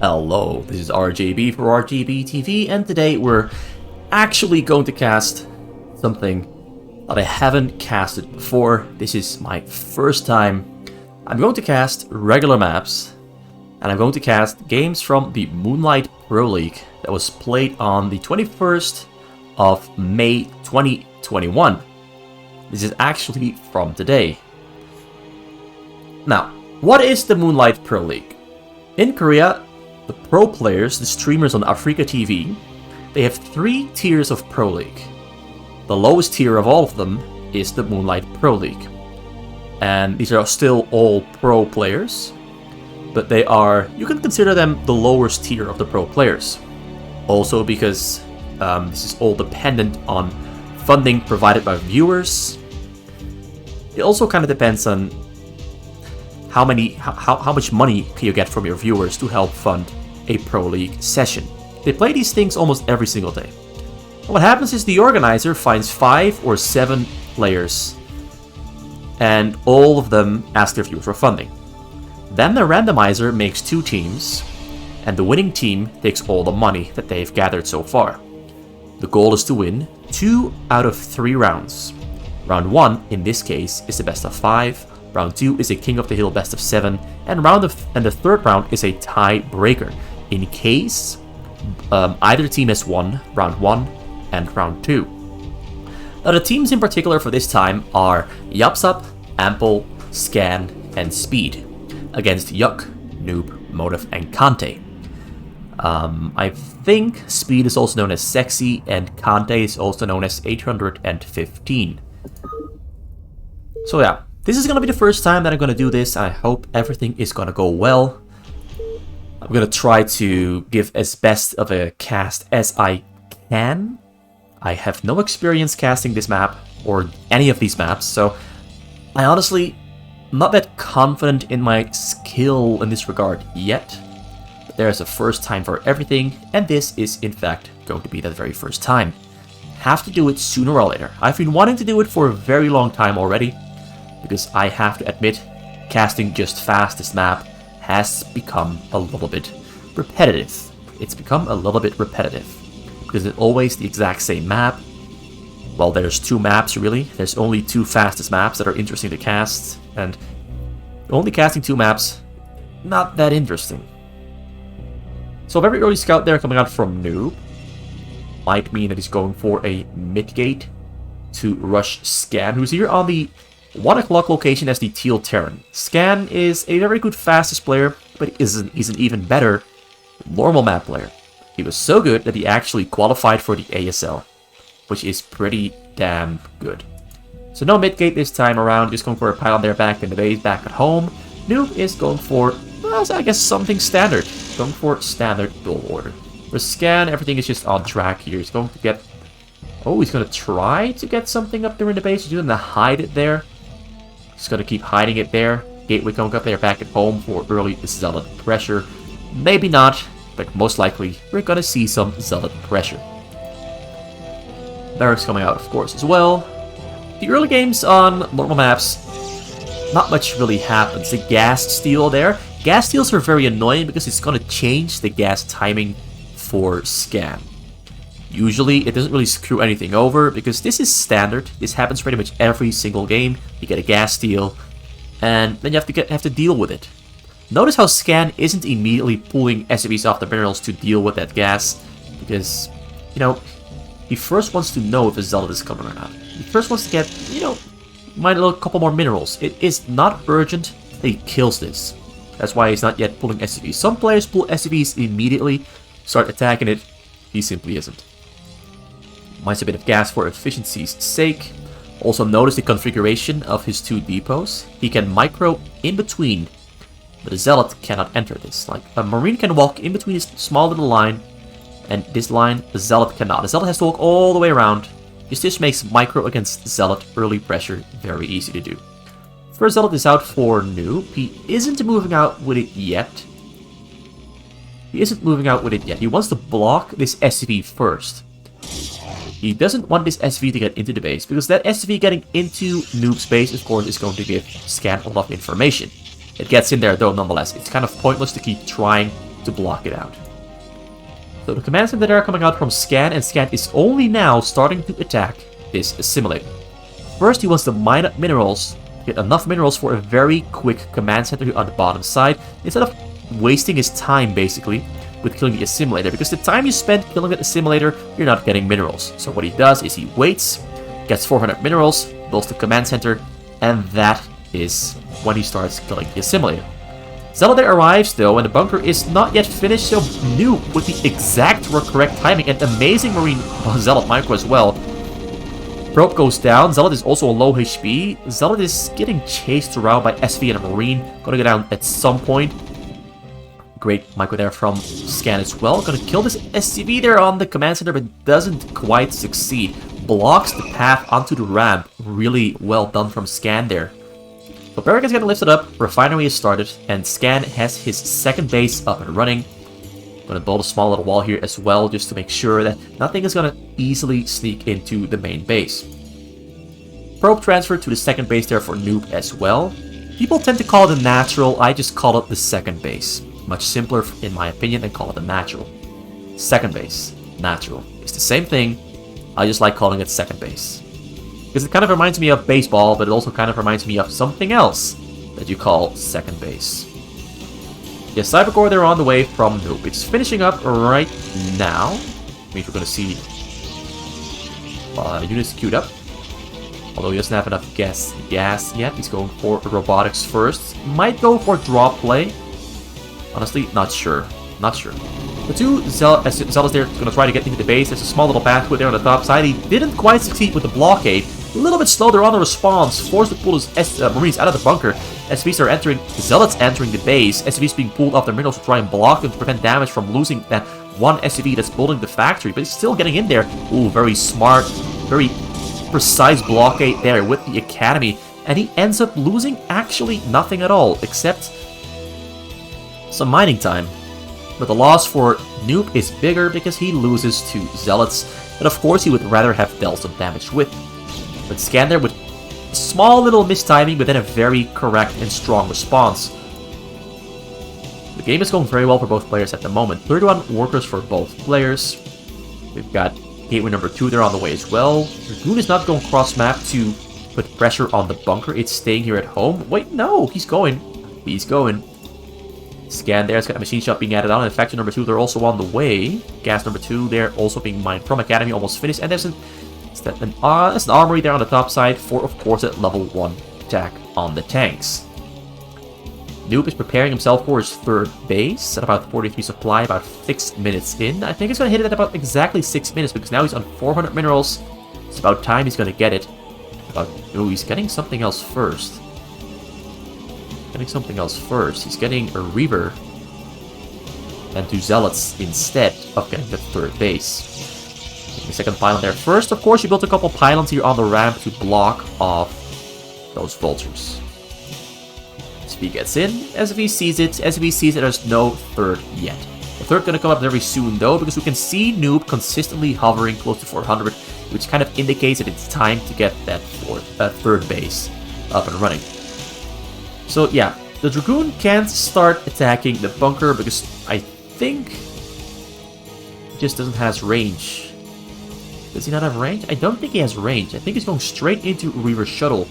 Hello, this is RJB for RGB TV, and today we're actually going to cast something that I haven't casted before. This is my first time. I'm going to cast regular maps, and I'm going to cast games from the Moonlight Pro League that was played on the 21st of May 2021. This is actually from today. Now, what is the Moonlight Pro League? In Korea, the pro players, the streamers on Africa TV, they have 3 tiers of Pro League. The lowest tier of all of them is the Moonlight Pro League. And these are still all pro players, but they are, you can consider them the lowest tier of the pro players. Also because this is all dependent on funding provided by viewers. It also kind of depends on how much money can you get from your viewers to help fund a Pro League session. They play these things almost every single day. And what happens is the organizer finds 5 or 7 players, and all of them ask their viewers for funding. Then the randomizer makes 2 teams, and the winning team takes all the money that they've gathered so far. The goal is to win 2 out of 3 rounds. Round 1, in this case, is the best of 5. Round 2 is a King of the Hill best of 7, and the third round is a tiebreaker, in case either team has won round 1 and round 2. Now the teams in particular for this time are Yapsap, Ample, Scan, and Speed, against Hyuk, nOOB, Motive, and Kante. I think Speed is also known as Sexy, and Kante is also known as 815. So yeah. This is going to be the first time that I'm going to do this. I hope everything is going to go well. I'm going to try to give as best of a cast as I can. I have no experience casting this map or any of these maps, so I honestly am not that confident in my skill in this regard yet. But there's a first time for everything, and this is in fact going to be that very first time. Have to do it sooner or later. I've been wanting to do it for a very long time already, because I have to admit, casting just fast this map has become a little bit repetitive. It's become a little bit repetitive, because it's always the exact same map. Well, there's 2 maps really. There's only 2 fastest maps that are interesting to cast, and only casting 2 maps, not that interesting. So very early scout there coming out from nOOB. Might mean that he's going for a mid-gate to rush Scan, who's here on the 1 o'clock location as the Teal Terran. Scan is a very good fastest player, but he's an even better normal map player. He was so good that he actually qualified for the ASL, which is pretty damn good. So no mid-gate this time around, just going for a pylon there back in the base, back at home. nOOB is going for, well, I guess something standard. Going for standard dual order. For Scan, everything is just on track here. He's going to get... Oh, he's going to try to get something up there in the base. He's going to hide it there. Just gonna keep hiding it there. Gateway coming up there back at home for early Zealot pressure. Maybe not, but most likely we're gonna see some Zealot pressure. Barracks coming out, of course, as well. The early games on normal maps, not much really happens. The gas steal there. Gas steals are very annoying because it's gonna change the gas timing for Scan. Usually, it doesn't really screw anything over, because this is standard. This happens pretty much every single game. You get a gas steal, and then you have to deal with it. Notice how Scan isn't immediately pulling SCVs off the barrels to deal with that gas, because, you know, he first wants to know if a Zealot is coming or not. He first wants to get, you know, might a couple more minerals. It is not urgent that he kills this. That's why he's not yet pulling SCVs. Some players pull SCVs immediately, start attacking it. He simply isn't. Minus a bit of gas for efficiency's sake. Also notice the configuration of his 2 depots. He can micro in between, but a Zealot cannot enter this. Like, a Marine can walk in between this small little line, and this line, the Zealot cannot. The Zealot has to walk all the way around. This makes micro against Zealot early pressure very easy to do. First Zealot is out for nOOB. He isn't moving out with it yet. He wants to block this SCV first. He doesn't want this SV to get into the base, because that SV getting into nOOB's base, of course, is going to give Scan a lot of information. It gets in there, though, nonetheless. It's kind of pointless to keep trying to block it out. So the command center that are coming out from Scan, and Scan is only now starting to attack this assimilator. First, he wants to mine up minerals, get enough minerals for a very quick command center on the bottom side, instead of wasting his time, basically, with killing the assimilator, because the time you spend killing the assimilator, you're not getting minerals. So what he does is he waits, gets 400 minerals, builds the command center, and that is when he starts killing the assimilator. Zealot there arrives, though, and the bunker is not yet finished, so nOOB with the exact correct timing, and amazing Marine Zealot micro as well. Probe goes down, Zealot is also a low HP. Zealot is getting chased around by SV and a Marine, gonna go down at some point. Great micro there from Scan as well. Gonna kill this SCV there on the command center, but doesn't quite succeed. Blocks the path onto the ramp. Really well done from Scan there. So Barrack is getting lifted up, Refinery is started, and Scan has his second base up and running. Gonna build a small little wall here as well, just to make sure that nothing is gonna easily sneak into the main base. Probe transferred to the second base there for nOOB as well. People tend to call it a natural, I just call it the second base. Much simpler in my opinion than call it a natural. Second base, natural. It's the same thing, I just like calling it second base. Because it kind of reminds me of baseball, but it also kind of reminds me of something else that you call second base. Yeah, Cybercore, they're on the way from nOOB. It's finishing up right now. Means we're going to see units queued up. Although he doesn't have enough gas yet. He's going for robotics first. Might go for drop play. Honestly, not sure. Not sure. The two Zealots there going to try to get into the base. There's a small little pathway there on the top side. He didn't quite succeed with the blockade. A little bit slow there on the response. Forced to pull his Marines out of the bunker. SVs are entering. Zealots entering the base. SVs being pulled off their minerals to try and block them to prevent damage from losing that one SCV that's building the factory. But he's still getting in there. Ooh, very smart. Very precise blockade there with the Academy. And he ends up losing actually nothing at all. Except some mining time. But the loss for nOOB is bigger because he loses to Zealots. And of course he would rather have dealt some damage with. But Scan there with small little mistiming, but then a very correct and strong response. The game is going very well for both players at the moment. 31 workers for both players. We've got gateway number 2 there on the way as well. Dragoon is not going cross-map to put pressure on the bunker. It's staying here at home. Wait, no, he's going. He's going. Scan there, it's got a machine shop being added on, and factory number 2, they're also on the way. Gas number 2, they're also being mined from Academy, almost finished, and there's an armory there on the top side for, of course, a level 1 attack on the tanks. nOOB is preparing himself for his third base at about 43 supply, about 6 minutes in. I think he's going to hit it at about exactly 6 minutes, because now he's on 400 minerals. It's about time he's going to get it. Oh, he's getting something else first. He's getting a Reaver and 2 Zealots instead of getting the third base. The second pylon there first. Of course, you built a couple pylons here on the ramp to block off those vultures. SV gets in. SV sees it. There's no third yet. The third gonna come up very soon though, because we can see nOOB consistently hovering close to 400, which kind of indicates that it's time to get that third base up and running. So yeah, the Dragoon can't start attacking the bunker because I think he just doesn't have range. Does he not have range? I don't think he has range. I think he's going straight into Reaver Shuttle.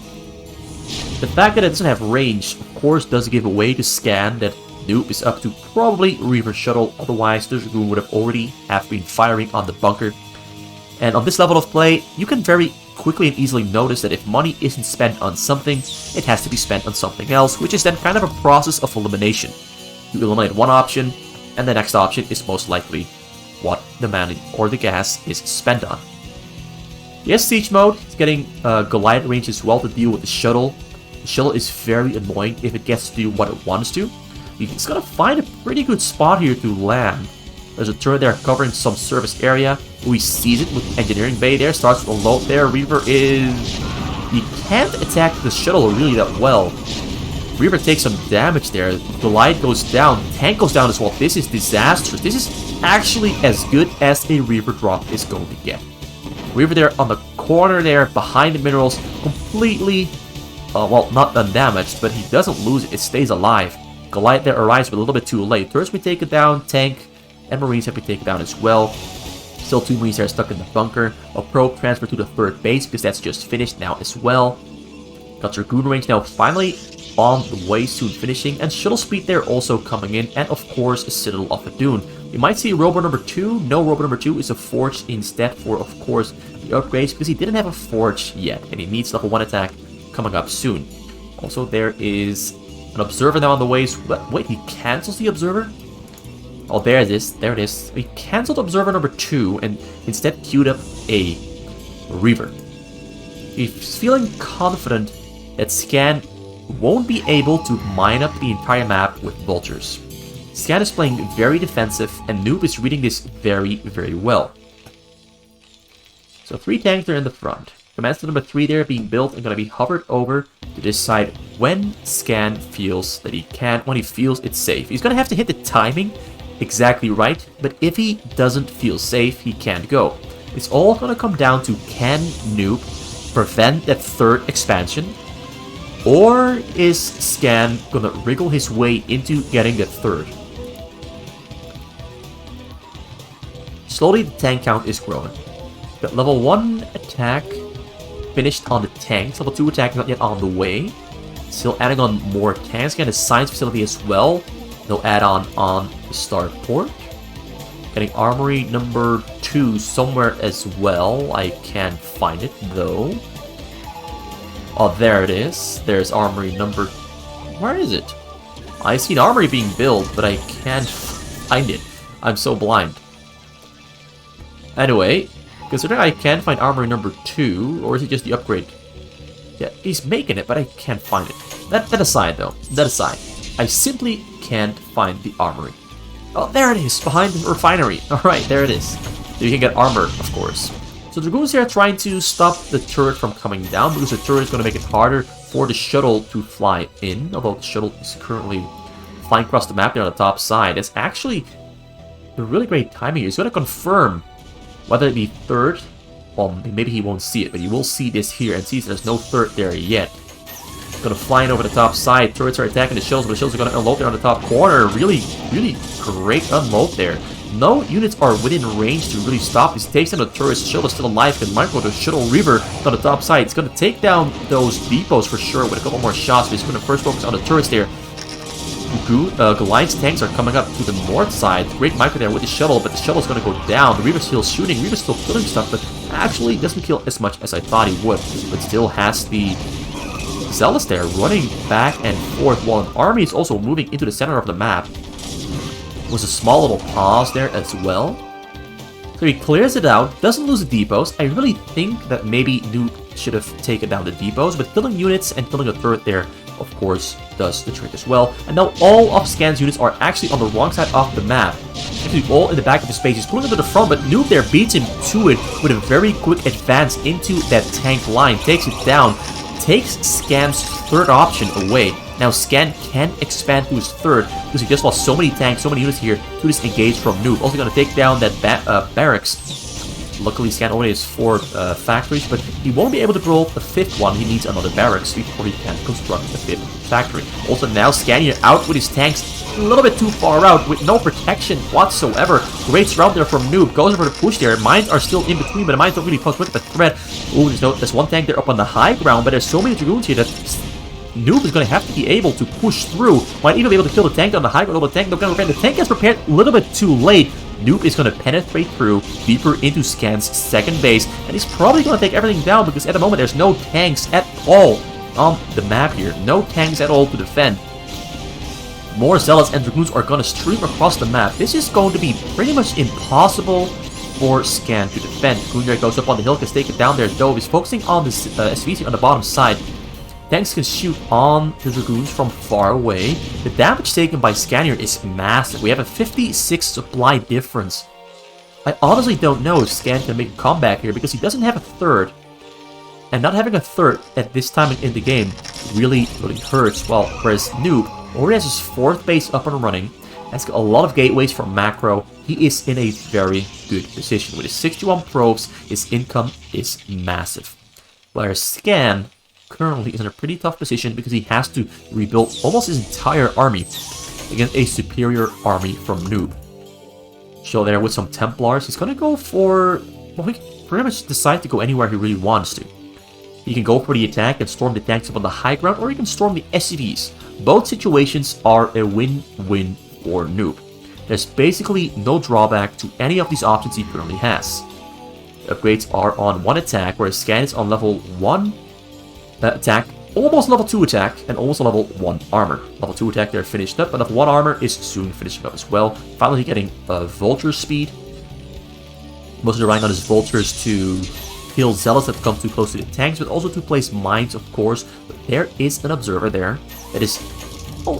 The fact that it doesn't have range, of course, does give away to Scan that nOOB is up to probably Reaver Shuttle. Otherwise, the Dragoon would have already been firing on the bunker. And on this level of play, you can very quickly and easily notice that if money isn't spent on something, it has to be spent on something else, which is then kind of a process of elimination. You eliminate one option, and the next option is most likely what the money or the gas is spent on. Yes, Siege mode, it's getting Goliath range as well to deal with the shuttle. The shuttle is very annoying if it gets to do what it wants to. It's gonna find a pretty good spot here to land. There's a turret there covering some surface area. We sees it with engineering bay there. Starts with a load there. Reaver is... He can't attack the shuttle really that well. Reaver takes some damage there. Goliath goes down. Tank goes down as well. This is disastrous. This is actually as good as a Reaver drop is going to get. Reaver there on the corner there behind the minerals. Completely... well, not undamaged, but he doesn't lose it. It stays alive. Goliath there arrives, but a little bit too late. Turrets we take it down, tank and Marines have been taken down as well. Still 2 Marines there stuck in the bunker. A probe transferred to the 3rd base because that's just finished now as well. Got Dragoon range now finally on the way, soon finishing. And shuttle speed there also coming in. And of course a Citadel of Adun. We might see Robo number 2. No, Robo number 2 is a Forge instead for, of course, the upgrades, because he didn't have a Forge yet. And he needs level 1 attack coming up soon. Also, there is an Observer now on the way. Wait, he cancels the Observer? Oh, there it is. There it is. He cancelled Observer number 2 and instead queued up a Reaver. He's feeling confident that Scan won't be able to mine up the entire map with Vultures. Scan is playing very defensive, and nOOB is reading this very, very well. So 3 tanks are in the front. Command center number 3 there being built and going to be hovered over to decide when Scan feels that he can, when he feels it's safe. He's going to have to hit the timing exactly right, but if he doesn't feel safe, he can't go. It's all going to come down to, can nOOB prevent that 3rd expansion, or is Scan going to wriggle his way into getting that 3rd? Slowly the tank count is growing. Got level 1 attack finished on the tanks, level 2 attack not yet on the way. Still adding on more tanks, getting a science facility as well. No add-on on the starport. Getting armory number 2 somewhere as well. I can't find it though. Oh, there it is. There's armory number... Where is it? I see an armory being built, but I can't find it. I'm so blind. Anyway, considering I can't find armory number 2, or is it just the upgrade? Yeah, he's making it, but I can't find it. That aside though, that aside. I simply can't find the armory. Oh, there it is, behind the refinery. Alright, there it is. So you can get armor, of course. So Dragoons here are trying to stop the turret from coming down, because the turret is going to make it harder for the shuttle to fly in. Although the shuttle is currently flying across the map there on the top side. It's actually a really great timing here. He's going to confirm whether it be 3rd. Well, maybe he won't see it, but he will see this here and sees there's no 3rd there yet. Gonna fly in over the top side. Turrets are attacking the shells, but the shells are gonna unload there on the top corner. Really, really great unload there. No units are within range to really stop this. Takes down the turrets. Shuttle is still alive. Can Micro the Shuttle Reaver on the top side. It's gonna take down those depots for sure with a couple more shots, but he's gonna first focus on the turrets there. Goliath's tanks are coming up to the north side. Great Micro there with the shuttle, but the shuttle's gonna go down. The Reaver's still shooting. Reaver's still killing stuff, but actually doesn't kill as much as I thought he would. But still has the Zealous there running back and forth while an army is also moving into the center of the map. Was a small little pause there as well. So he clears it out, doesn't lose the depots. I really think that maybe nOOB should have taken down the depots, but killing units and killing a turret there, of course, does the trick as well. And now all of Scan's units are actually on the wrong side of the map. Actually, all in the back of his base. He's pulling into the front, but nOOB there beats him to it with a very quick advance into that tank line. Takes it down. Takes Scan's 3rd option away. Now Scan can't expand to his 3rd because he just lost so many tanks, so many units here to disengage from nOOB. Also going to take down that barracks. Luckily Scan only has 4 factories, but he won't be able to build a 5th one. He needs another barracks before he can construct a 5th factory. Also now Scan here out with his tanks a little bit too far out with no protection whatsoever. Great surround there from nOOB. Goes over the push there. Mines are still in between, but the mines don't really pose much of a threat. Ooh, there's one tank there up on the high ground, but there's so many Dragoons here that nOOB is going to have to be able to push through. Might even be able to kill the tank on the high ground. The tank, the tank gets prepared a little bit too late. nOOB is going to penetrate through deeper into Scan's 2nd base, and he's probably going to take everything down because at the moment there's no tanks at all on the map here. No tanks at all to defend. More Zealots and Dragoons are going to stream across the map. This is going to be pretty much impossible for Scan to defend. Gunjar goes up on the hill, can take it down there though. He's focusing on this SVC on the bottom side. Tanks can shoot on the Dragoons from far away. The damage taken by Scan here is massive. We have a 56 supply difference. I honestly don't know if Scan can make a comeback here because he doesn't have a 3rd. And not having a 3rd at this time in the game really, really hurts. Well, whereas nOOB already has his 4th base up and running, has got a lot of gateways for macro. He is in a very good position. With his 61 probes, his income is massive. Whereas Scan currently is in a pretty tough position because he has to rebuild almost his entire army against a superior army from nOOB. So there with some Templars, he's gonna go for... Well, he can pretty much decide to go anywhere he really wants to. He can go for the attack and storm the tanks up on the high ground, or he can storm the SCVs. Both situations are a win-win for nOOB. There's basically no drawback to any of these options he currently has. The upgrades are on 1 attack, whereas Scan is on level 1 attack, almost level 2 attack, and almost level 1 armor. Level 2 attack they're finished up, but level 1 armor is soon finishing up as well. Finally getting Vulture speed. Mostly relying on his Vultures to kill Zealots that come too close to the tanks, but also to place mines, of course. But there is an observer there that is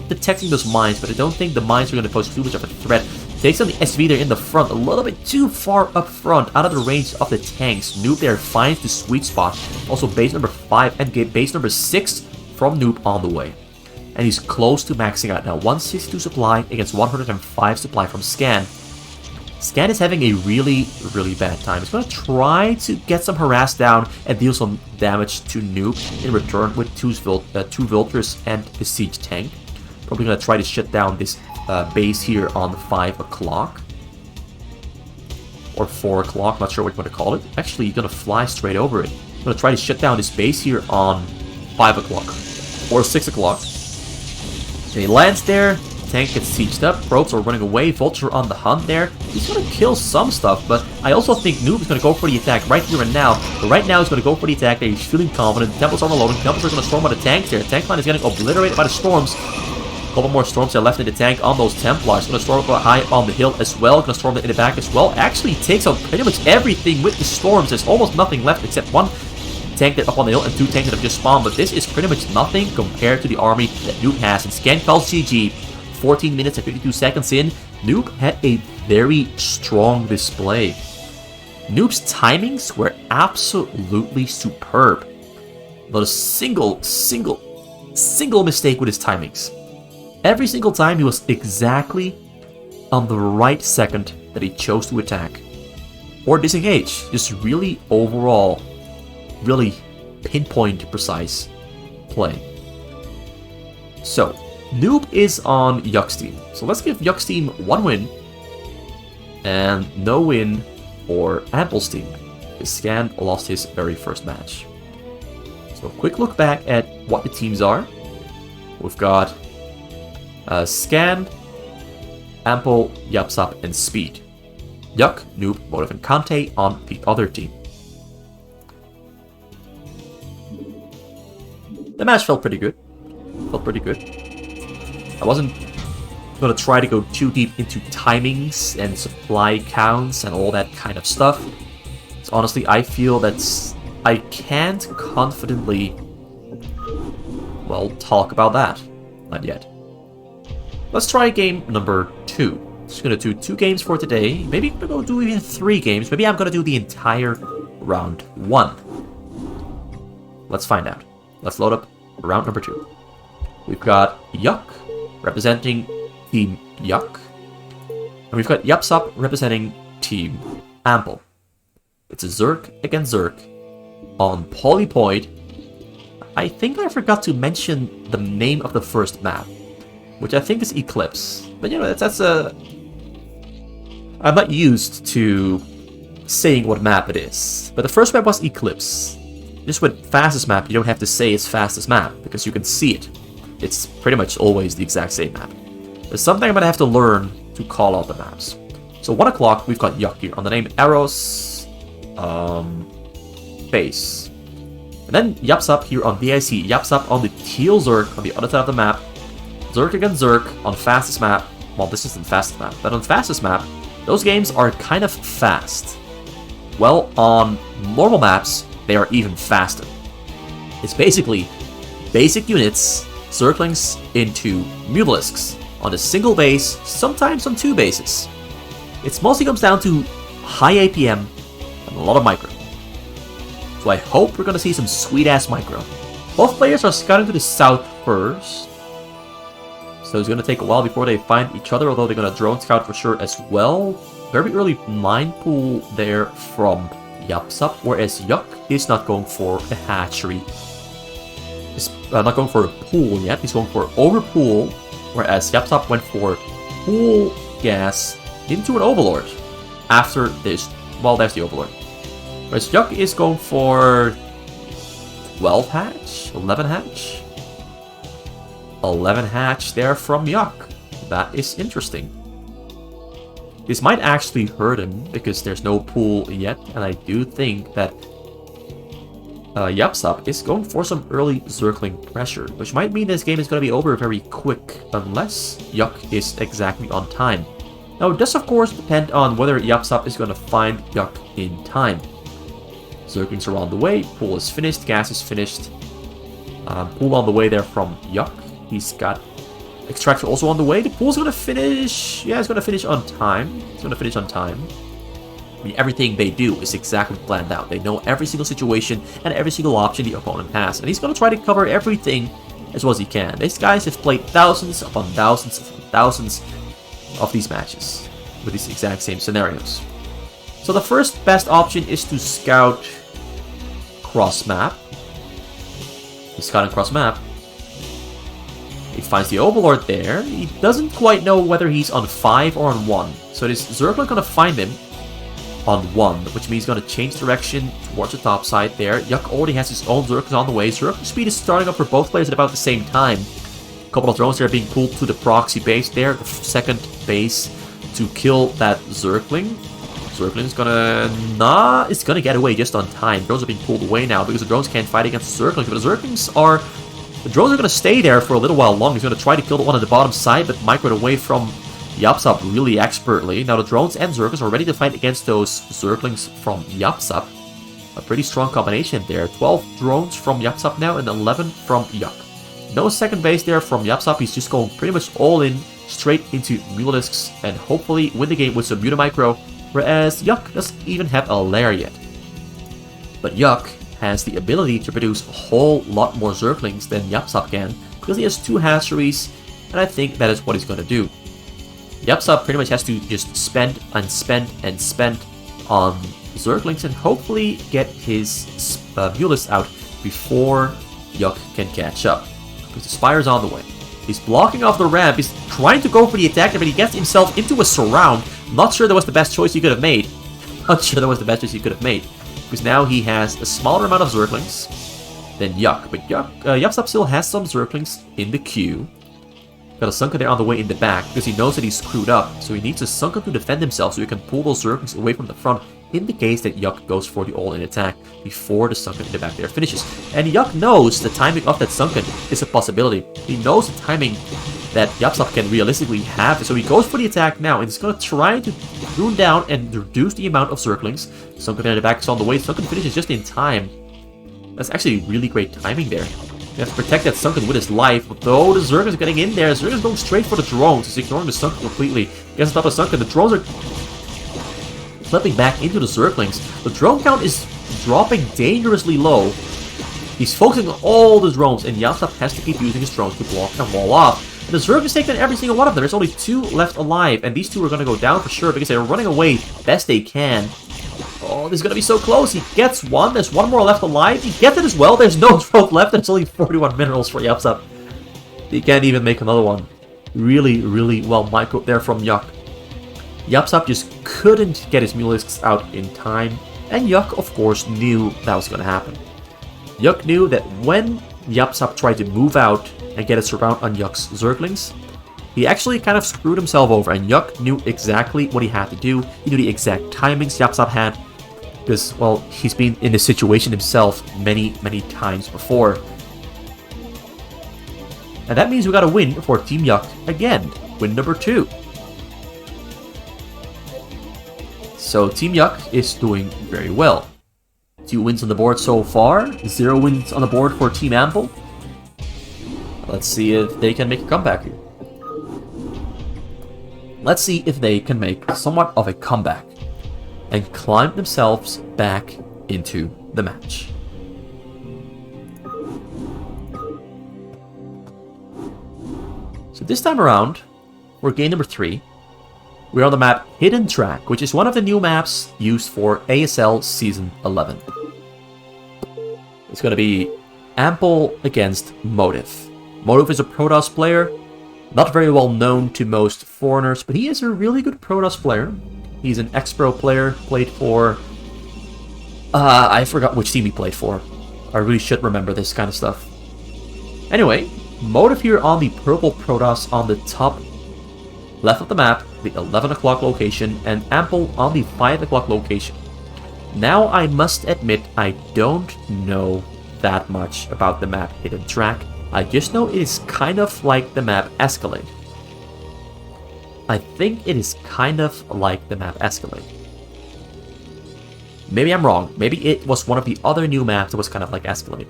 detecting those mines, but I don't think the mines are going to pose too much of a threat. Takes on the SV there in the front, a little bit too far up front, out of the range of the tanks. nOOB there finds the sweet spot. Also base number 5 and base number 6 from nOOB on the way. And he's close to maxing out now. 162 supply against 105 supply from Scan. Scan is having a really, really bad time. He's going to try to get some harass down and deal some damage to nOOB in return with 2 Vultures and a siege tank. Probably going to try to shut down this base here on 5 o'clock. Or 4 o'clock, not sure what you want to call it. Actually, he's going to fly straight over it. I'm going to try to shut down this base here on 5 o'clock. Or 6 o'clock. And he lands there. Tank gets sieged up, probes are running away, Vulture on the hunt there. He's going to kill some stuff, but I also think nOOB is going to go for the attack right here and now. But right now he's going to go for the attack there, he's feeling confident, Templars are unloading, Templars are going to storm on the tanks here. Tank line is getting obliterated by the storms. A couple more storms are left in the tank on those Templars. Going to storm up high on the hill as well, going to storm in the back as well. Actually takes out pretty much everything with the storms, there's almost nothing left except 1 tank that up on the hill and 2 tanks that have just spawned. But this is pretty much nothing compared to the army that nOOB has. And Scan calls GG. 14 minutes and 52 seconds in, nOOB had a very strong display. nOOB's timings were absolutely superb. Not a single mistake with his timings. Every single time he was exactly on the right second that he chose to attack. Or disengage. Just really overall, really pinpoint precise play. So, nOOB is on Hyuk's team. So let's give Hyuk's team 1 win and no win for Ample's team. Because Scan lost his very first match. So quick look back at what the teams are. We've got Scan, Ample, Yapsap, and Speed. Hyuk, nOOB, Motive, and Kante on the other team. The match felt pretty good. I wasn't going to try to go too deep into timings and supply counts and all that kind of stuff. So honestly, I feel that I can't confidently, well, talk about that. Not yet. Let's try game number 2. Just going to do 2 games for today. Maybe I'm going to do even 3 games. Maybe I'm going to do the entire round 1. Let's find out. Let's load up round number 2. We've got Hyuk representing Team Hyuk. And we've got Yapsap representing Team Ample. It's a Zerk against Zerk on Polypoid. I think I forgot to mention the name of the first map, which I think is Eclipse. But you know, that's a... I'm not used to saying what map it is. But the first map was Eclipse. Just with fastest map, you don't have to say it's fastest map, because you can see it. It's pretty much always the exact same map. There's something I'm going to have to learn to call out the maps. So 1 o'clock, we've got Hyuk here on the name Arrows base. And then Yapsap here on BIC. Yapsap on the Teal Zerk on the other side of the map. Zerk against Zerk on fastest map. Well, this isn't fastest map, but on fastest map, those games are kind of fast. Well, on normal maps, they are even faster. It's basically basic units circlings into Mubelisks on a single base, sometimes on 2 bases. It mostly comes down to high APM and a lot of micro. So I hope we're going to see some sweet-ass micro. Both players are scouting to the south first. So it's going to take a while before they find each other, although they're going to drone scout for sure as well. Very early mine pool there from Yapsap, whereas Hyuk is not going for a hatchery. He's not going for a pool yet, he's going for an over pool whereas Yapsop went for Pool Gas into an Overlord after this. Well, there's the Overlord. Whereas Hyuk is going for 12 hatch? 11 hatch? 11 hatch there from Hyuk. That is interesting. This might actually hurt him because there's no pool yet, and I do think that Yapsop is going for some early Zergling pressure, which might mean this game is going to be over very quick, unless Hyuk is exactly on time. Now, it does of course depend on whether Yapsop is going to find Hyuk in time. Zerglings are on the way, pool is finished, gas is finished. Pool on the way there from Hyuk. He's got Extractor also on the way. The pool's going to finish. Yeah, it's going to finish on time. It's going to finish on time. I mean, everything they do is exactly planned out. They know every single situation and every single option the opponent has. And he's going to try to cover everything as well as he can. These guys have played thousands upon thousands upon thousands of these matches with these exact same scenarios. So the first best option is to scout cross-map. He's scouting cross-map. He finds the Overlord there. He doesn't quite know whether he's on 5 or on 1. So this Zergling going to find him on 1, which means he's going to change direction towards the top side there. Hyuk already has his own Zerglings on the way. Zergling speed is starting up for both players at about the same time. A couple of drones there being pulled to the proxy base there. The second base to kill that Zergling. Zergling's gonna... Nah, it's gonna get away just on time. Drones are being pulled away now because the drones can't fight against the Zerglings. But the Zerglings are... The drones are going to stay there for a little while longer. He's going to try to kill the one on the bottom side, but microed away from Yapsop really expertly. Now the drones and Zerglings are ready to fight against those Zerglings from Yapsop. A pretty strong combination there. 12 drones from Yapsop now and 11 from Hyuk. No second base there from Yapsop. He's just going pretty much all in, straight into Mulisks, and hopefully win the game with some Micro, whereas Hyuk doesn't even have a lair yet. But Hyuk has the ability to produce a whole lot more Zerglings than Yapsop can, because he has 2 hatcheries, and I think that is what he's going to do. Yapsop pretty much has to just spend and spend and spend on Zerglings and hopefully get his Mulis out before Hyuk can catch up, because the Spire's on the way. He's blocking off the ramp, he's trying to go for the attack, but he gets himself into a surround. Not sure that was the best choice he could have made. Not sure that was the best choice he could have made. Because now he has a smaller amount of Zerglings than Hyuk. But Yapsop still has some Zerglings in the queue. Got a Sunken there on the way in the back because he knows that he's screwed up. So he needs a Sunken to defend himself so he can pull those Zerglings away from the front in the case that Hyuk goes for the all-in attack before the Sunken in the back there finishes. And Hyuk knows the timing of that Sunken is a possibility. He knows the timing that Yapsop can realistically have, so he goes for the attack now, and he's going to try to rune down and reduce the amount of Zerglings. Sunken there in the back is on the way. Sunken finishes just in time. That's actually really great timing there. You have to protect that Sunken with his life, but though the Zerglings are getting in there, Zerglings going straight for the drones. He's ignoring the Sunken completely. Gets on top of Sunken. The drones are flipping back into the Zerglings. The drone count is dropping dangerously low. He's focusing on all the drones, and Yapsop has to keep using his drones to block and wall off. And the Zerglings take down every single one of them. There's only 2 left alive, and these 2 are going to go down for sure because they're running away best they can. Oh, this is going to be so close. He gets one. There's 1 more left alive. He gets it as well. There's no drone left. There's only 41 minerals for Yapsop. He can't even make another one. Really, really well microed there from Hyuk. Yapsop just couldn't get his Mulisks out in time, and Hyuk, of course, knew that was going to happen. Hyuk knew that when Yapsop tried to move out and get a surround on Hyuk's Zerglings, he actually kind of screwed himself over, and Hyuk knew exactly what he had to do. He knew the exact timings Yapsop had, because, well, he's been in this situation himself many, many times before. And that means we got a win for Team Hyuk again. Win number 2. So Team Hyuk is doing very well. 2 wins on the board so far. 0 wins on the board for Team Ample. Let's see if they can make a comeback here. Let's see if they can make somewhat of a comeback and climb themselves back into the match. So this time around, we're game number 3. We're on the map Hidden Track, which is one of the new maps used for ASL Season 11. It's going to be Ample against Motive. Motive is a Protoss player. Not very well known to most foreigners, but he is a really good Protoss player. He's an ex-pro player, played for... I forgot which team he played for. I really should remember this kind of stuff. Anyway, Motive here on the purple Protoss on the top left of the map, the 11 o'clock location, and Ample on the 5 o'clock location. Now I must admit I don't know that much about the map Hidden Track. I just know it is kind of like the map Escalade. I think it is kind of like the map Escalade. Maybe I'm wrong. Maybe it was one of the other new maps that was kind of like Escalade.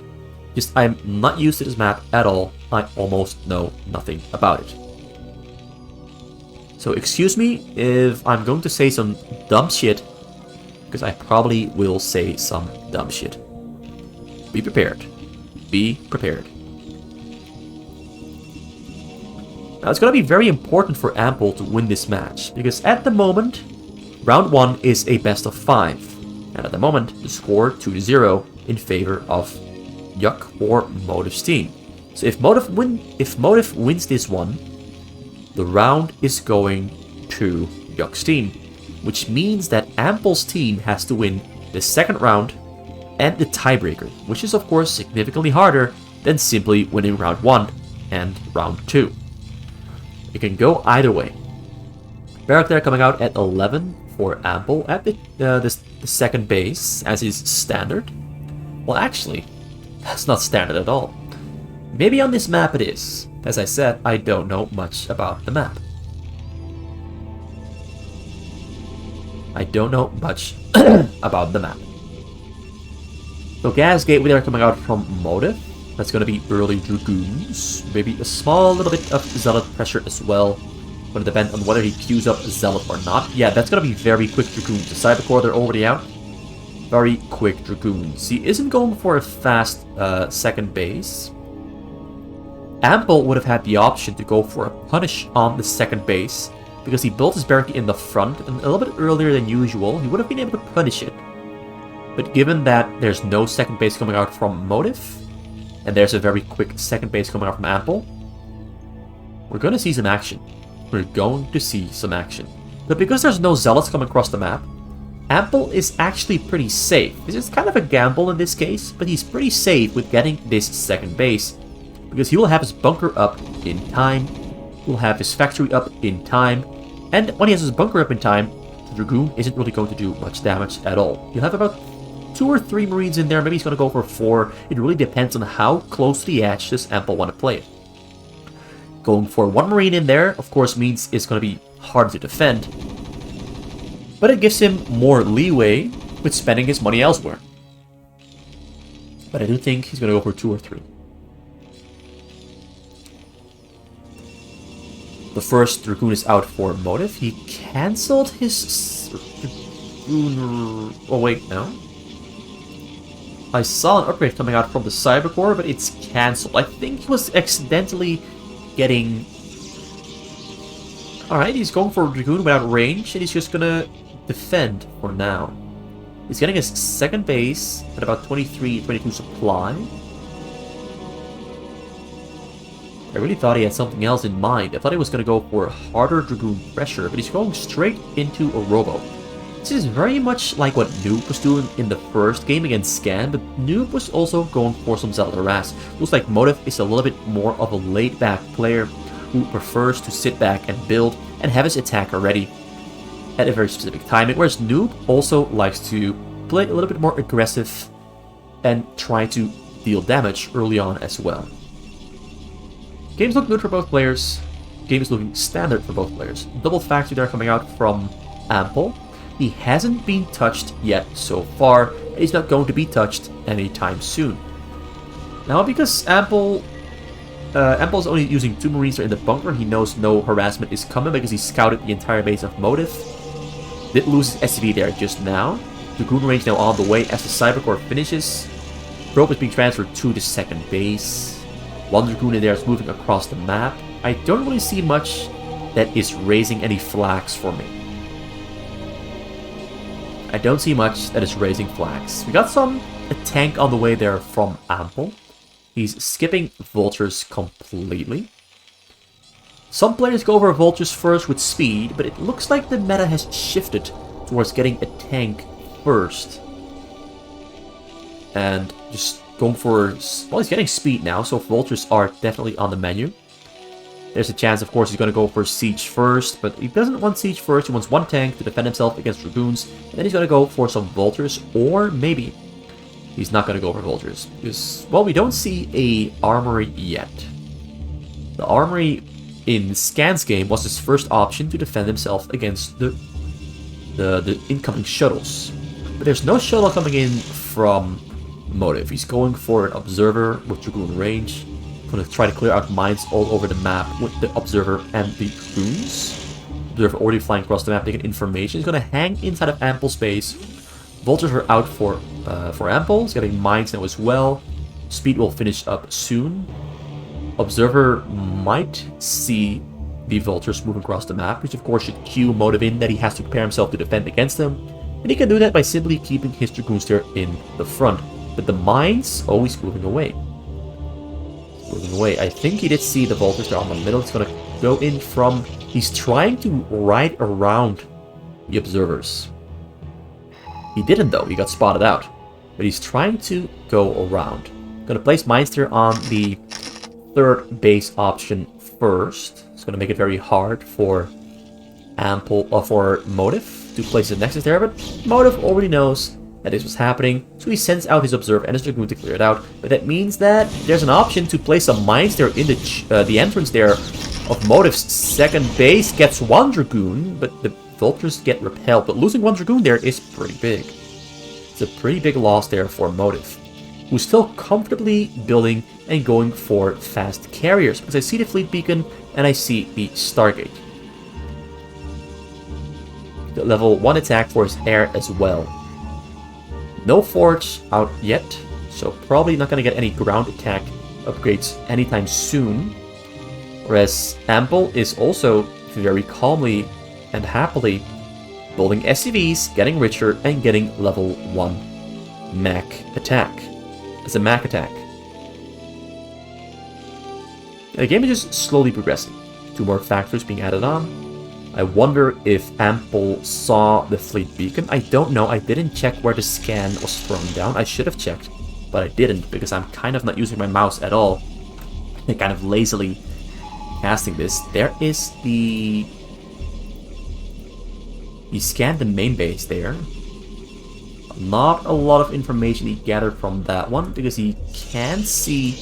Just I'm not used to this map at all. I almost know nothing about it. So excuse me if I'm going to say some dumb shit, because I probably will say some dumb shit. Be prepared. Be prepared. Now it's going to be very important for Ample to win this match, because at the moment, round 1 is a best of 5. And at the moment, the score 2-0 in favor of Hyuk or Motive's team. So if Motive wins this one, the round is going to Hyuk's team, which means that Ample's team has to win the second round and the tiebreaker, which is of course significantly harder than simply winning round 1 and round 2. It can go either way. Barrack there coming out at 11 for Ample at the second base, as is standard. Well, actually, that's not standard at all. Maybe on this map it is. As I said, I don't know much about the map. I don't know much about the map. So Gas Gateway there coming out from Motive. That's going to be early Dragoons. Maybe a small little bit of Zealot pressure as well. Going to depend on whether he queues up Zealot or not. Yeah, that's going to be very quick Dragoons. The Cybercore, they're already out. Very quick Dragoons. He isn't going for a fast second base. Ample would have had the option to go for a punish on the second base, because he built his barricade in the front and a little bit earlier than usual. He would have been able to punish it. But given that there's no second base coming out from Motive, and there's a very quick second base coming out from Ample, we're going to see some action. We're going to see some action. But because there's no Zealots coming across the map, Ample is actually pretty safe. This is kind of a gamble in this case, but he's pretty safe with getting this second base, because he will have his bunker up in time, he'll have his factory up in time, and when he has his bunker up in time, the Dragoon isn't really going to do much damage at all. You'll have about 2 or 3 Marines in there, maybe he's going to go for 4. It really depends on how close to the edge does Ample want to play it. Going for 1 Marine in there, of course, means it's going to be hard to defend, but it gives him more leeway with spending his money elsewhere. But I do think he's going to go for 2 or 3. The first Dragoon is out for Motive. He cancelled his Dragoon... Oh wait, no. I saw an upgrade coming out from the Cybercore, but it's cancelled. I think he was accidentally getting... Alright, he's going for a Dragoon without range, and he's just gonna defend for now. He's getting his second base at about 23, 22 supply. I really thought he had something else in mind. I thought he was going to go for a harder Dragoon pressure, but he's going straight into a Robo. This is very much like what nOOB was doing in the first game against Scan, but nOOB was also going for some Zealot harass. Looks like Motive is a little bit more of a laid-back player who prefers to sit back and build and have his attacker ready at a very specific timing, whereas nOOB also likes to play a little bit more aggressive and try to deal damage early on as well. Game's looking good for both players. Game is looking standard for both players. Double factory there coming out from Ample. He hasn't been touched yet so far, and he's not going to be touched anytime soon. Now, because Ample's only using 2 Marines in the bunker, he knows no harassment is coming because he scouted the entire base of Motive. Did lose his SCV there just now. Dragoon range now on the way as the Cybercore finishes. Probe is being transferred to the second base. 1 Dragoon in there is moving across the map. I don't really see much that is raising any flags for me. I don't see much that is raising flags. We got a tank on the way there from Ample. He's skipping vultures completely. Some players go for vultures first with speed, but it looks like the meta has shifted towards getting a tank first. And just going for... Well, he's getting speed now, so vultures are definitely on the menu. There's a chance, of course, he's going to go for siege first, but he doesn't want siege first. He wants one tank to defend himself against dragoons, and then he's going to go for some vultures, or maybe he's not going to go for vultures. Because, well, we don't see a armory yet. The armory in Scan's game was his first option to defend himself against the incoming shuttles. But there's no shuttle coming in from Motive. He's going for an observer with dragoon range. Going to try to clear out mines all over the map with the observer and the dragoons. Observer already flying across the map, taking information. He's going to hang inside of ample space. Vultures are out for ample. He's getting mines now as well. Speed will finish up soon. Observer might see the vultures move across the map, which of course should cue Motive in that he has to prepare himself to defend against them. And he can do that by simply keeping his dragoons there in the front. But the mines always moving away. I think he did see the vultures there on the middle. He's going to go in from... He's trying to ride around the observers. He didn't though, he got spotted out. But he's trying to go around. Going to place mines there on the third base option first. It's going to make it very hard for for Motive to place the nexus there. But Motive already knows that this was happening, so he sends out his observer and his dragoon to clear it out. But that means that there's an option to place some mines there in the entrance there of Motive's second base. Gets one dragoon, but the vultures get repelled. But losing one dragoon there is pretty big. It's a pretty big loss there for Motive, who's still comfortably building and going for fast carriers. Because I see the fleet beacon and I see the Stargate. The level 1 attack for his air as well. No forts out yet, so probably not going to get any ground attack upgrades anytime soon. Whereas Ample is also very calmly and happily building SCVs, getting richer, and getting level 1 Mac attack. As a Mac attack. The game is just slowly progressing. 2 more factors being added on. I wonder if Ample saw the fleet beacon. I don't know. I didn't check where the scan was thrown down. I should have checked, but I didn't because I'm kind of not using my mouse at all. I'm kind of lazily casting this. There is the... He scanned the main base there. Not a lot of information he gathered from that one because he can't see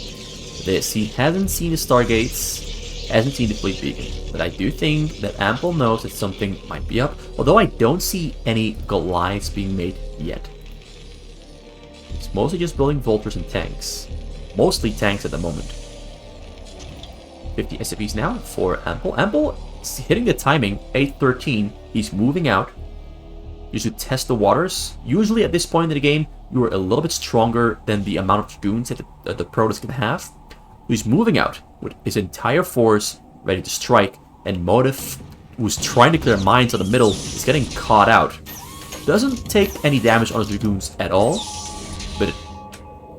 this. He hasn't seen the Stargates, hasn't seen the fleet beacon. But I do think that Ample knows that something might be up, although I don't see any Goliaths being made yet. It's mostly just building vultures and tanks. Mostly tanks at the moment. 50 SCVs now for Ample. Ample is hitting the timing, 8:13. He's moving out. You should test the waters. Usually at this point in the game, you are a little bit stronger than the amount of dragoons that the Protoss can have. He's moving out with his entire force ready to strike, and Motive, who's trying to clear mines on the middle, is getting caught out. Doesn't take any damage on his dragoons at all, but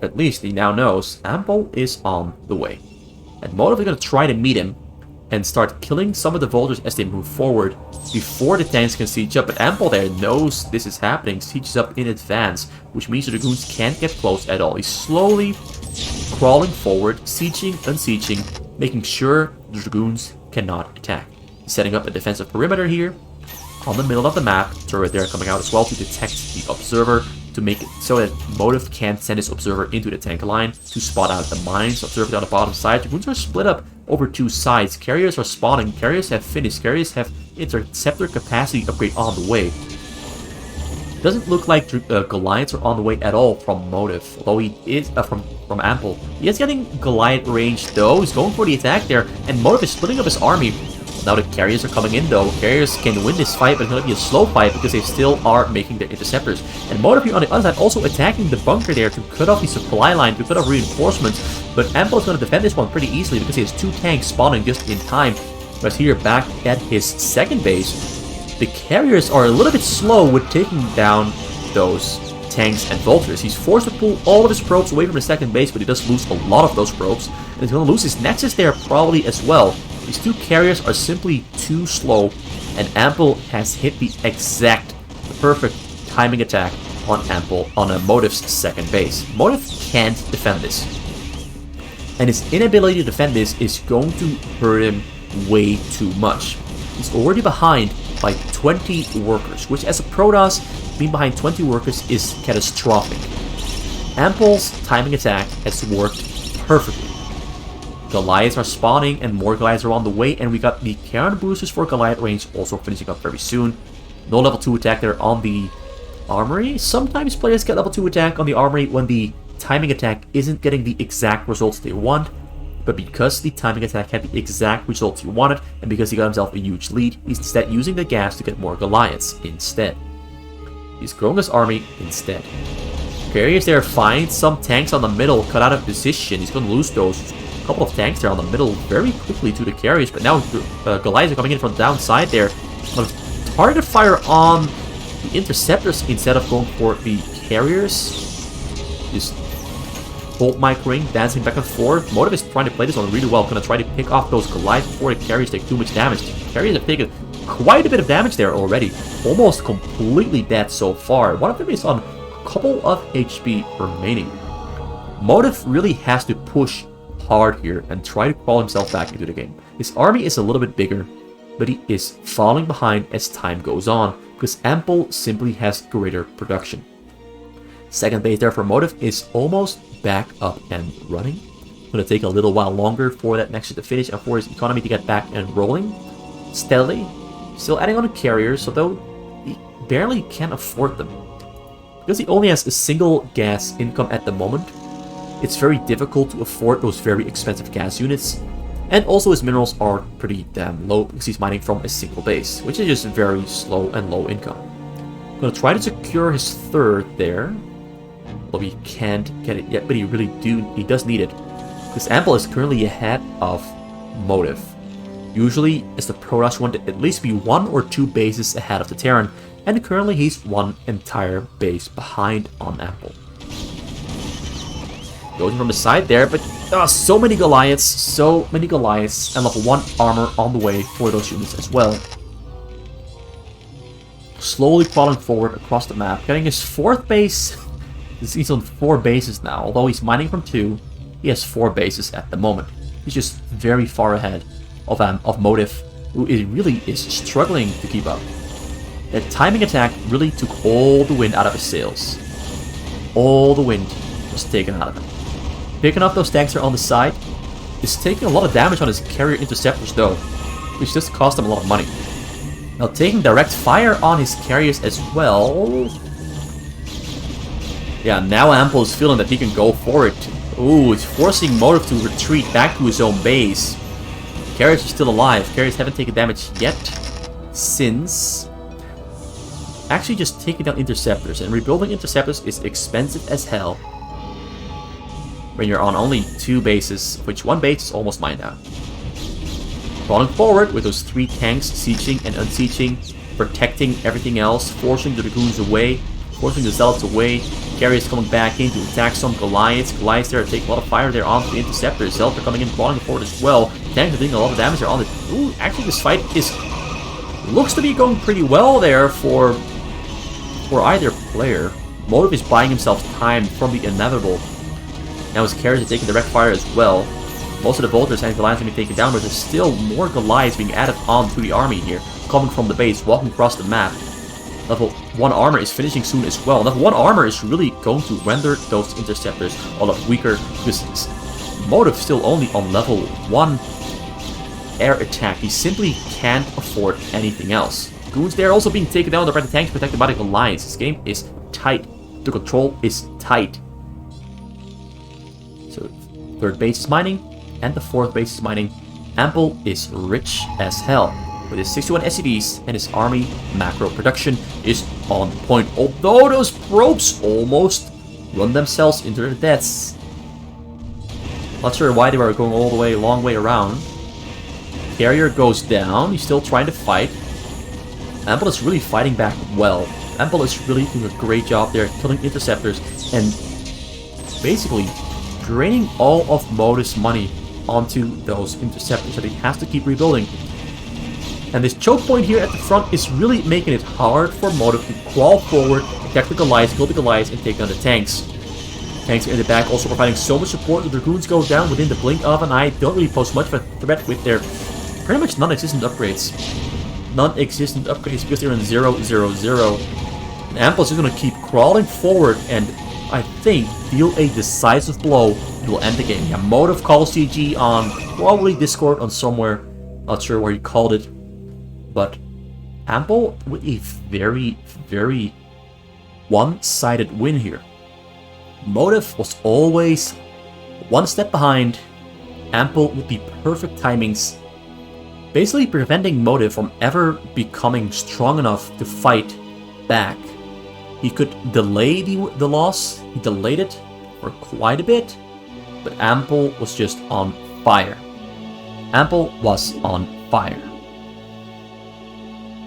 at least he now knows Ample is on the way. And Motive is going to try to meet him and start killing some of the vultures as they move forward before the tanks can siege up. But Ample there knows this is happening, sieges up in advance, which means the dragoons can't get close at all. He's slowly crawling forward, sieging, unsieging, making sure the dragoons cannot attack. Setting up a defensive perimeter here on the middle of the map. Turret there coming out as well to detect the observer, to make it so that Motive can't send his observer into the tank line to spot out the mines. Observer on the bottom side. Dragoons are split up over 2 sides. Carriers are spawning. Carriers have finished. Carriers have interceptor capacity upgrade on the way. Doesn't look like Goliaths are on the way at all from Motive, although he is from Ample. He is getting Goliath range though. He's going for the attack there, and Motive is splitting up his army. Now the carriers are coming in though. Carriers can win this fight, but it's going to be a slow fight because they still are making their interceptors. And Motive here on the other side also attacking the bunker there to cut off the supply line, to cut off reinforcements. But Ample is going to defend this one pretty easily because he has 2 tanks spawning just in time. Whereas here back at his second base, the carriers are a little bit slow with taking down those tanks and vultures. He's forced to pull all of his probes away from the second base, but he does lose a lot of those probes. And he's going to lose his nexus there probably as well. These two carriers are simply too slow, and Ample has hit the exact perfect timing attack on Motive's second base. Motive can't defend this. And his inability to defend this is going to hurt him way too much. He's already behind by 20 workers, which as a Protoss, being behind 20 workers is catastrophic. Ample's timing attack has worked perfectly. Goliaths are spawning and more Goliaths are on the way, and we got the Karen boosters for Goliath range also finishing up very soon. No level 2 attack there on the Armory. Sometimes players get level 2 attack on the Armory when the timing attack isn't getting the exact results they want, but because the timing attack had the exact results he wanted, and because he got himself a huge lead, he's instead using the gas to get more Goliaths instead. He's growing his army instead. Carriers there find some tanks on the middle cut out of position. He's going to lose those. A couple of tanks there on the middle very quickly to the carriers, but now Goliaths are coming in from the downside there. Target fire on the interceptors instead of going for the carriers. Just hold mic ring, dancing back and forth. Motive is trying to play this one really well. Going to try to pick off those Goliaths before the carriers take too much damage. The carriers have taken quite a bit of damage there already. Almost completely dead so far. One of them is on a couple of HP remaining. Motive really has to push hard here and try to crawl himself back into the game. His army is a little bit bigger, but he is falling behind as time goes on because Ample simply has greater production. Second base there for Motive is almost back up and running. Going to take a little while longer for that next to finish and for his economy to get back and rolling steadily. Still adding on the carriers, although he barely can afford them. Because he only has a single gas income at the moment, it's very difficult to afford those very expensive gas units. And also his minerals are pretty damn low because he's mining from a single base, which is just very slow and low income. Gonna try to secure his third there. Well, he can't get it yet, but he does need it. Because Ample is currently ahead of Motive. Usually, as the Protoss, you want to at least be 1 or 2 bases ahead of the Terran, and currently he's 1 entire base behind on Ample. Going from the side there, but so many Goliaths, and level 1 armor on the way for those units as well. Slowly crawling forward across the map, getting his 4th base. He's on 4 bases now, although he's mining from 2, he has 4 bases at the moment. He's just very far ahead of Motive, who really is struggling to keep up. That timing attack really took all the wind out of his sails. All the wind was taken out of him. Picking up those tanks are on the side. Is taking a lot of damage on his carrier interceptors though, which just cost him a lot of money. Now taking direct fire on his carriers as well. Yeah, now Ample is feeling that he can go for it. Ooh, it's forcing Motive to retreat back to his own base. Carriers are still alive. Carriers haven't taken damage yet, since actually just taking down interceptors. And rebuilding interceptors is expensive as hell when you're on only 2 bases, of which 1 base is almost mined out. Falling forward with those 3 tanks sieging and unsieging, protecting everything else, forcing the Dragoons away, forcing the Zealots away. Carriers coming back in to attack some Goliaths. Goliaths there take a lot of fire there onto the interceptors. Zealots are coming in, crawling forward as well. Tanks are doing a lot of damage there on the... Ooh, actually this fight looks to be going pretty well there for either player. Motive is buying himself time from the inevitable. Now his carriers are taking direct fire as well. Most of the bolters and Goliaths are being taken down, but there's still more Goliaths being added onto the army here. Coming from the base, walking across the map. Level 1 armor is finishing soon as well. Level 1 armor is really going to render those interceptors a lot weaker, because Motive still only on level 1 air attack. He simply can't afford anything else. Goons there also being taken down by the tanks protected by the Goliaths. This game is tight. The control is tight. So 3rd base is mining, and the 4th base is mining. Ample is rich as hell. With his 61 SCVs and his army macro production is on point. Although those probes almost run themselves into their deaths. Not sure why they were going all the way, long way around. Carrier goes down. He's still trying to fight. Ample is really fighting back well. Ample is really doing a great job there, killing interceptors and basically draining all of Motive's money onto those interceptors that he has to keep rebuilding. And this choke point here at the front is really making it hard for Motive to crawl forward, protect the Goliaths, kill the Goliaths, and take on the tanks. Tanks are in the back also providing so much support. The Dragoons go down within the blink of an eye. Don't really pose much of a threat with their pretty much non-existent upgrades. Non-existent upgrades because they're in 0-0-0. And Ample's just going to keep crawling forward and I think deal a decisive blow. It will end the game. Yeah, Motive calls GG on probably Discord on somewhere. Not sure where he called it. But Ample with a very, very one-sided win here. Motive was always one step behind. Ample with the perfect timings. Basically preventing Motive from ever becoming strong enough to fight back. He could delay the loss. He delayed it for quite a bit. But Ample was just on fire. Ample was on fire.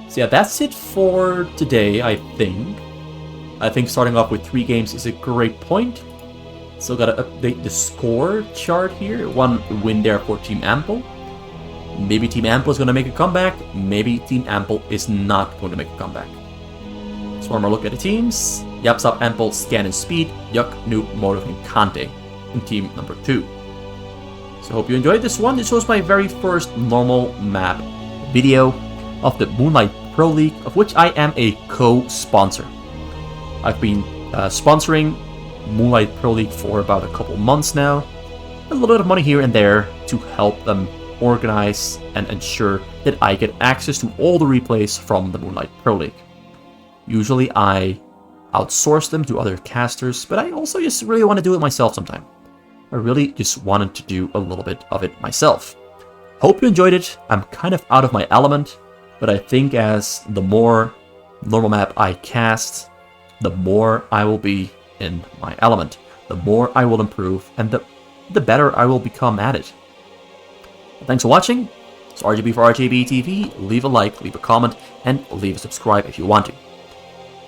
So yeah, that's it for today, I think. I think starting off with 3 games is a great point. Still gotta update the score chart here. 1 win there for Team Ample. Maybe Team Ample is gonna make a comeback. Maybe Team Ample is not going to make a comeback. So one more look at the teams. Yapsap, Ample, Scan and Speed, Hyuk, nOOB, Motive, and Kante in team number 2. So hope you enjoyed this one. This was my very first normal map video of the Moonlight Pro League, of which I am a co-sponsor. I've been sponsoring Moonlight Pro League for about a couple months now. A little bit of money here and there to help them organize and ensure that I get access to all the replays from the Moonlight Pro League. Usually I outsource them to other casters, but I also just really want to do it myself sometime. I really just wanted to do a little bit of it myself. Hope you enjoyed it. I'm kind of out of my element, but I think as the more normal map I cast, the more I will be in my element. The more I will improve, and the better I will become at it. Well, thanks for watching. It's RGB for RGB TV. Leave a like, leave a comment, and leave a subscribe if you want to.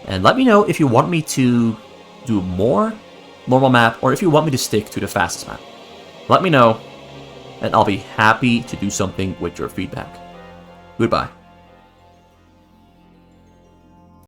And let me know if you want me to do more normal map, or if you want me to stick to the fastest map. Let me know, and I'll be happy to do something with your feedback. Goodbye.